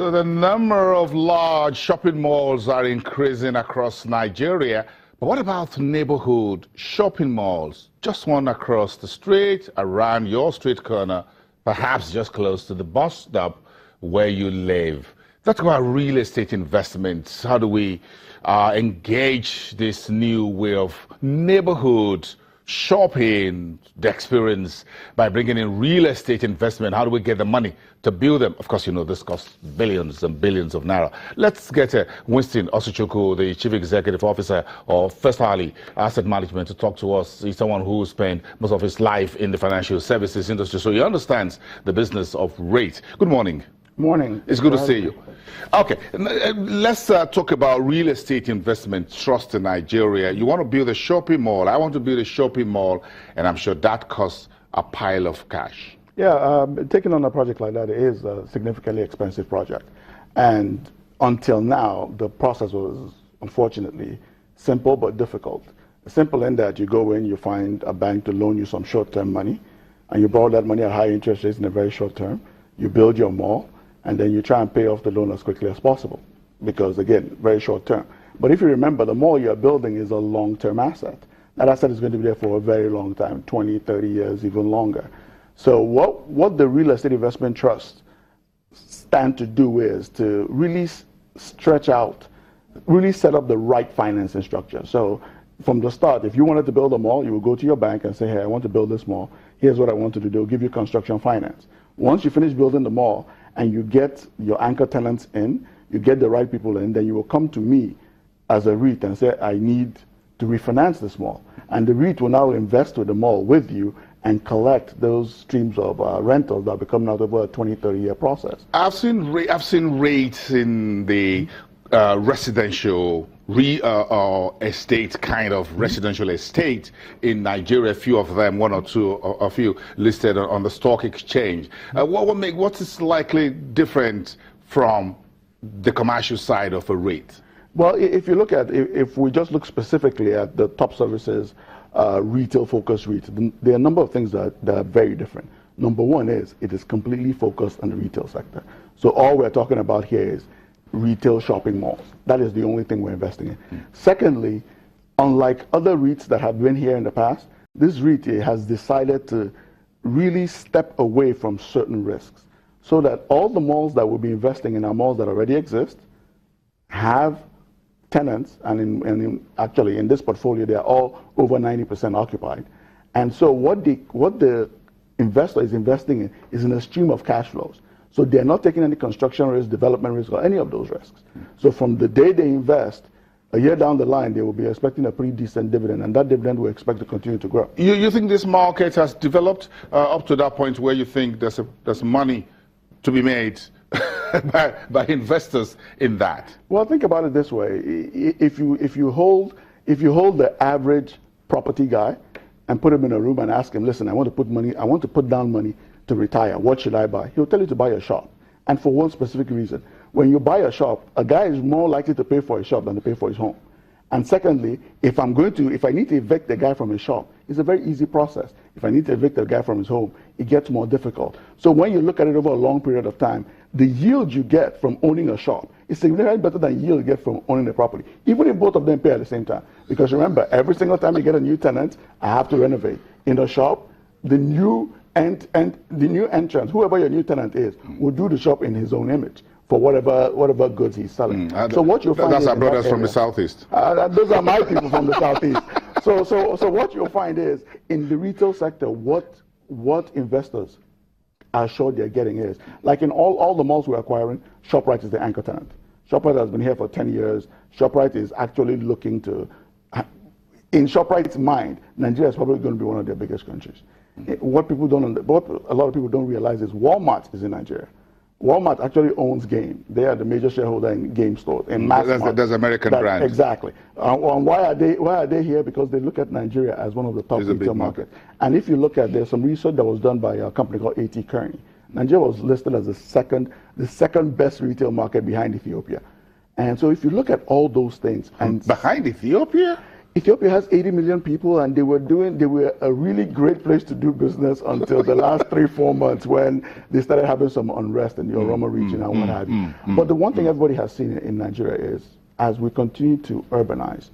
So the number of large shopping malls are increasing across Nigeria. But what about neighborhood shopping malls? Just one across the street, around your street corner, perhaps just close to the bus stop where you live. Let's talk about real estate investments. How do we engage this new way of neighborhood shopping, the experience, by bringing in real estate investment? How do we get the money to build them? Of course, you know, this costs billions and billions of naira. Let's get Winston Osuchukwu, the Chief Executive Officer of First Harley Asset Management, to talk to us. He's someone who spent most of his life in the financial services industry, so he understands the business of rate. Good morning. Morning. It's good to see you. Okay, let's talk about real estate investment trust in Nigeria. You want to build a shopping mall. I want to build a shopping mall, and I'm sure that costs a pile of cash. Yeah, taking on a project like that is a significantly expensive project. And until now, the process was, unfortunately, simple but difficult. Simple in that you go in, you find a bank to loan you some short-term money, and you borrow that money at high interest rates in a very short term. You build your mall, and then you try and pay off the loan as quickly as possible, because again, very short term. But if you remember, the mall you're building is a long-term asset. That asset is going to be there for a very long time, 20, 30 years, even longer. So what the real estate investment trusts stand to do is to really stretch out, really set up the right financing structure. So from the start, if you wanted to build a mall, you would go to your bank and say, hey, I want to build this mall. Here's what I want to do. They'll give you construction finance. Once you finish building the mall, and you get your anchor tenants in, you get the right people in, then you will come to me as a REIT and say, I need to refinance this mall. And the REIT will now invest with the mall with you and collect those streams of rentals that are coming out over a 20, 30-year process. I've seen rates in the residential estate, kind of residential estate in Nigeria. A few of them, one or two, a few listed on the stock exchange. What is likely different from the commercial side of a rate? Well, if you look at, if we just look specifically at the top services, retail-focused REIT, there are a number of things that are very different. Number one is it is completely focused on the retail sector. So all we're talking about here is retail shopping malls. That is the only thing we're investing in. Secondly, unlike other REITs that have been here in the past, this REIT has decided to really step away from certain risks so that all the malls that we'll be investing in are malls that already exist, have tenants, and actually in this portfolio, they are all over 90% occupied. And so what the investor is investing in is in a stream of cash flows. So they're not taking any construction risk, development risk, or any of those risks. So from the day they invest, a year down the line, they will be expecting a pretty decent dividend, and that dividend will expect to continue to grow. You think this market has developed up to that point where you think there's money to be made by investors in that? Well, think about it this way: if you hold the average property guy and put him in a room and ask him, listen, I want to put down money to retire, what should I buy? He'll tell you to buy a shop. And for one specific reason. When you buy a shop, a guy is more likely to pay for a shop than to pay for his home. And secondly, if I need to evict a guy from his shop, it's a very easy process. If I need to evict a guy from his home, it gets more difficult. So when you look at it over a long period of time, the yield you get from owning a shop is significantly better than yield you get from owning a property, even if both of them pay at the same time. Because remember, every single time you get a new tenant, I have to renovate. In the shop, the new entrant, whoever your new tenant is, will do the shop in his own image for whatever goods he's selling. So what you'll find that's our brothers from the southeast. Those are my people from the southeast. So what you'll find is in the retail sector, what investors are sure they're getting is, like in all the malls we're acquiring, ShopRite is the anchor tenant. ShopRite has been here for 10 years. ShopRite is actually looking to, in ShopRite's mind, Nigeria is probably going to be one of their biggest countries. What a lot of people don't realize is Walmart is in Nigeria. Walmart actually owns Game. They are the major shareholder in Game stores. In that's American brand. Exactly. Why are they here? Because they look at Nigeria as one of the top retail markets. And if you look at, there's some research that was done by a company called A.T. Kearney. Nigeria was listed as the second best retail market behind Ethiopia. And so if you look at all those things, and behind Ethiopia. Ethiopia has 80 million people, and they were a really great place to do business until the last 3-4 months when they started having some unrest in the Oromo region and what have you. But the one thing everybody has seen in Nigeria is, as we continue to urbanize,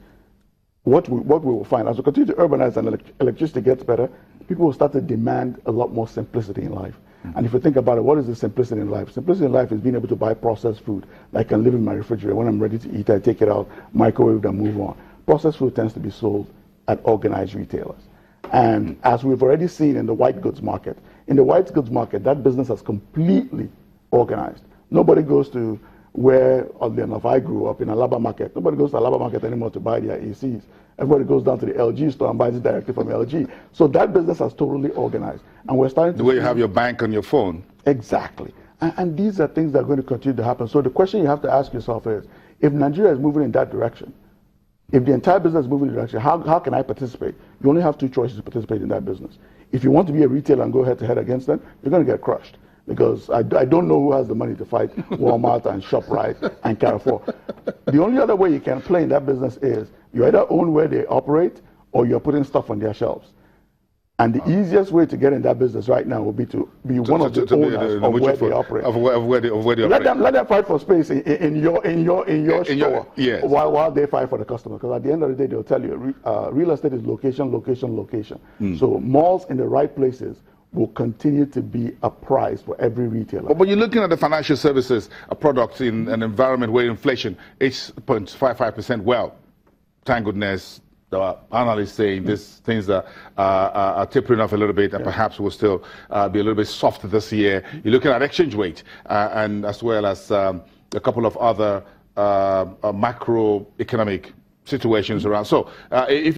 what we will find, as we continue to urbanize and electricity gets better, people will start to demand a lot more simplicity in life. And if you think about it, what is the simplicity in life? Simplicity in life is being able to buy processed food that I can live in my refrigerator. When I'm ready to eat, I take it out, microwave, and move on. Processed food tends to be sold at organized retailers. And as we've already seen in the white goods market, that business has completely organized. Nobody goes to where, oddly enough, I grew up in Alaba Market. Nobody goes to Alaba Market anymore to buy their ACs. Everybody goes down to the LG store and buys it directly from LG. So that business has totally organized. And we're starting to the way you have your bank on your phone. Exactly. And these are things that are going to continue to happen. So the question you have to ask yourself is, if Nigeria is moving in that direction, if the entire business is moving in that direction, how can I participate? You only have two choices to participate in that business. If you want to be a retailer and go head to head against them, you're going to get crushed. Because I don't know who has the money to fight Walmart and ShopRite and Carrefour. The only other way you can play in that business is you either own where they operate or you're putting stuff on their shelves. And the easiest way to get in that business right now will be to be one of the owners of where they operate. Of where they operate. Let them fight for space in your store yes. while they fight for the customer. Because at the end of the day, they'll tell you real estate is location, location, location. So malls in the right places will continue to be a prize for every retailer. But you're looking at the financial services product in an environment where inflation is 0.55%. Well, thank goodness. The analysts saying these things are tapering off a little bit, and perhaps will still be a little bit softer this year. You're looking at exchange rate, and as well as a couple of other macroeconomic situations around. So, if